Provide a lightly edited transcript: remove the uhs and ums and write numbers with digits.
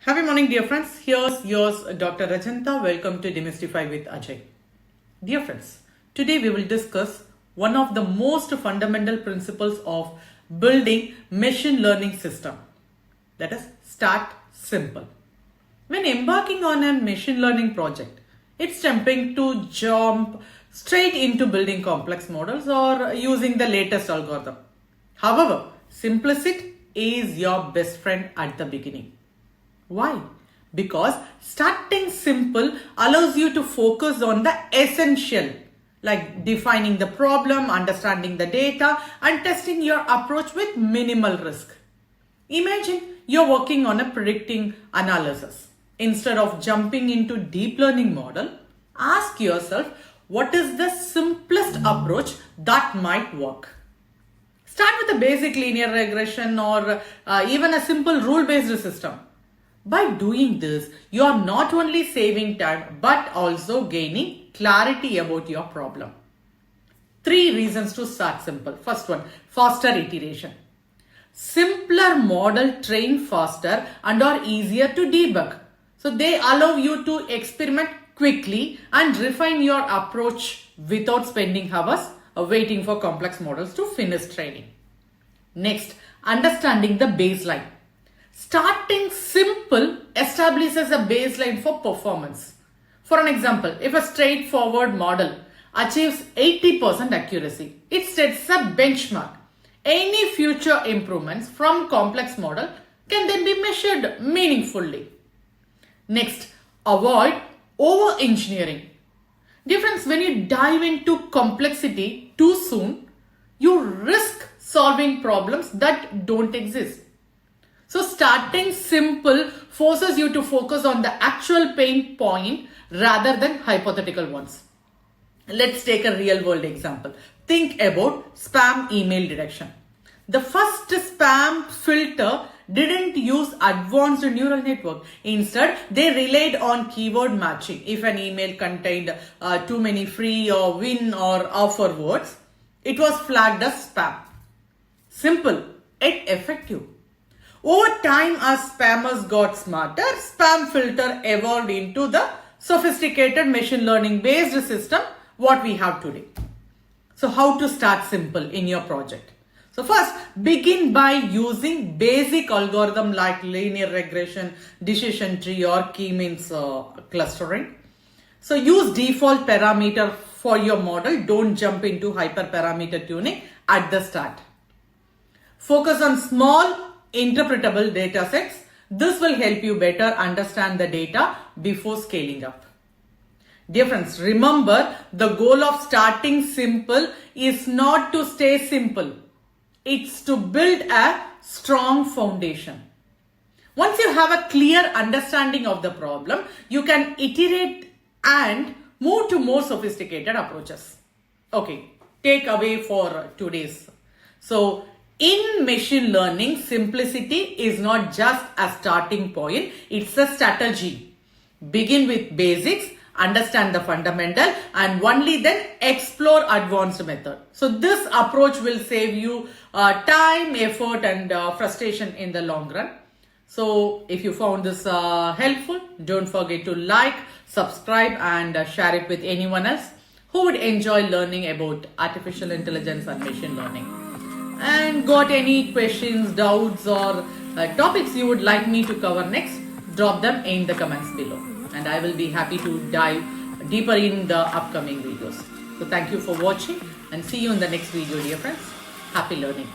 Happy morning, dear friends. Here's yours, Dr. Rajanta. Welcome to Demystify with Ajay. Dear friends, today we will discuss one of the most fundamental principles of building machine learning system. That is, start simple. When embarking on a machine learning project, it's tempting to jump straight into building complex models or using the latest algorithm. However, simplicity is your best friend at the beginning. Why? Because starting simple allows you to focus on the essential, like defining the problem, understanding the data, and testing your approach with minimal risk. Imagine you're working on a predicting analysis. Instead of jumping into deep learning model, ask yourself what is the simplest approach that might work. Start with a basic linear regression or even a simple rule-based system. By doing this, you are not only saving time but also gaining clarity about your problem. 3 reasons to start simple. First one, faster iteration. Simpler model train faster and are easier to debug. So they allow you to experiment quickly and refine your approach without spending hours waiting for complex models to finish training. Next, understanding the baseline. Starting simple establishes a baseline for performance. For an example, if a straightforward model achieves 80% accuracy, it sets a benchmark. Any future improvements from complex model can then be measured meaningfully. Next, avoid over-engineering. Difference when you dive into complexity too soon, you risk solving problems that don't exist. So starting simple forces you to focus on the actual pain point rather than hypothetical ones. Let's take a real world example. Think about spam email detection. The first spam filter didn't use advanced neural network. Instead, they relied on keyword matching. If an email contained too many free or win or offer words, it was flagged as spam. Simple yet effective. Over time, as spammers got smarter, spam filter evolved into the sophisticated machine learning based system what we have today. So how to start simple in your project? So first, begin by using basic algorithm like linear regression, decision tree or k-means clustering. So use default parameter for your model. Don't jump into hyperparameter tuning at the start. Focus on small interpretable data sets. This will help you better understand the data before scaling up. Dear friends, remember the goal of starting simple is not to stay simple. It's to build a strong foundation. Once you have a clear understanding of the problem, you can iterate and move to more sophisticated approaches. Okay, take away for today's. So, in machine learning, simplicity is not just a starting point, it's a strategy. Begin with basics, understand the fundamental, and only then explore advanced method. So this approach will save you time, effort, and frustration in the long run. So if you found this helpful, don't forget to like, subscribe, and share it with anyone else who would enjoy learning about artificial intelligence and machine learning. And got any questions, doubts, or topics you would like me to cover next, drop them in the comments below. And I will be happy to dive deeper in the upcoming videos. So thank you for watching and see you in the next video, dear friends. Happy learning.